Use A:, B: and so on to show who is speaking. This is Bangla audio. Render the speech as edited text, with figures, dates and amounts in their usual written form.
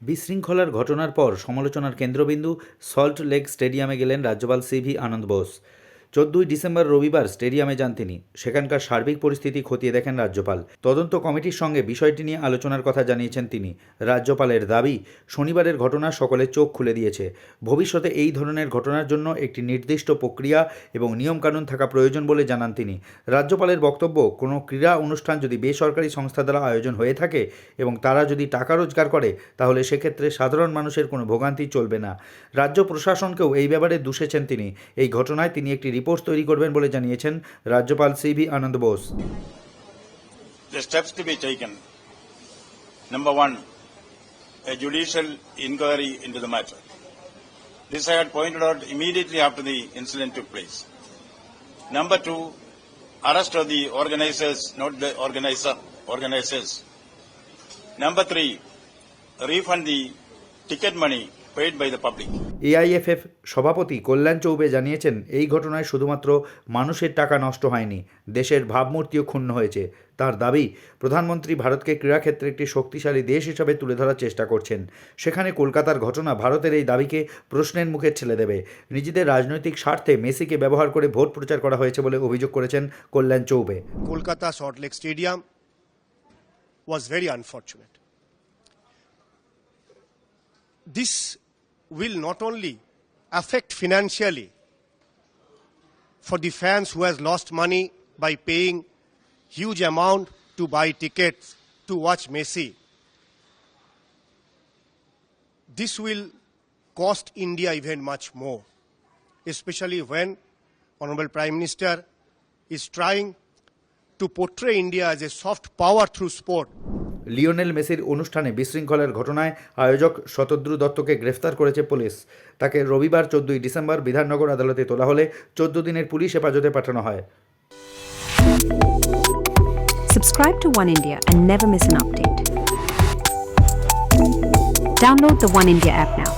A: বিশৃঙ্খলার ঘটনার পর সমালোচনার কেন্দ্রবিন্দু সল্ট লেক স্টেডিয়ামে গেলেন রাজ্যপাল সিভি আনন্দ বোস। 14ই ডিসেম্বর রবিবার স্টেডিয়ামে যান তিনি। সেখানকার সার্বিক পরিস্থিতি খতিয়ে দেখেন রাজ্যপাল। তদন্ত কমিটির সঙ্গে বিষয়টি নিয়ে আলোচনার কথা জানিয়েছেন তিনি। রাজ্যপালের দাবি, শনিবারের ঘটনা সকলের চোখ খুলে দিয়েছে। ভবিষ্যতে এই ধরনের ঘটনার জন্য একটি নির্দিষ্ট প্রক্রিয়া এবং নিয়মকানুন থাকা প্রয়োজন বলে জানান তিনি। রাজ্যপালের বক্তব্য, কোনো ক্রীড়া অনুষ্ঠান যদি বেসরকারি সংস্থা দ্বারা আয়োজন হয়ে থাকে এবং তারা যদি টাকা রোজগার করে, তাহলে সেক্ষেত্রে সাধারণ মানুষের কোনো ভোগান্তি চলবে না। রাজ্য প্রশাসনকেও এই ব্যাপারে দুষেছেন তিনি। এই ঘটনায় তিনি একটি রিপোর্ট তৈরি করবেন বলে জানিয়েছেন রাজ্যপাল CV Ananda Bose.
B: The steps to be taken. Number one, a judicial inquiry into the matter. This I had pointed out immediately after the incident took place. Number two, arrest of the organizers, not the organizers. Number three, refund the ticket money paid by the public.
A: AIFF সভাপতি কল্যাণ চৌবে জানিয়েছেন, এই ঘটনায় শুধুমাত্র মানুষের টাকা নষ্ট হয়নি, দেশের ভাবমূর্তিও ক্ষুণ্ণ হয়েছে। তার দাবি, প্রধানমন্ত্রী ভারতকে ক্রীড়াক্ষেত্রে একটি শক্তিশালী দেশ হিসাবে তুলে ধরার চেষ্টা করছেন। সেখানে কলকাতার ঘটনা ভারতের এই দাবিকে প্রশ্নের মুখে ঠেলে দেবে। নিজেদের রাজনৈতিক স্বার্থে মেসিকে ব্যবহার করে ভোট প্রচার করা হয়েছে বলে অভিযোগ করেছেন Kalyan Choubey.
C: Kolkata Salt Lake Stadium was very unfortunate. This will not only affect financially for the fans who has lost money by paying huge amount to buy tickets to watch Messi. This will cost India even much more, especially when Honorable Prime Minister is trying to portray India as a soft power through sport.
A: Lionel মেসির অনুষ্ঠানে বিশৃঙ্খলার ঘটনায় আয়োজক শতদ্রু দত্তকে গ্রেফতার করেছে পুলিশ। তাকে রবিবার 14ই ডিসেম্বর বিধাননগর আদালতে তোলা হলে 14 দিনের পুলিশ হেফাজতে পাঠানো হয়।
D: Subscribe to One India and never miss an update. Download the One India app now.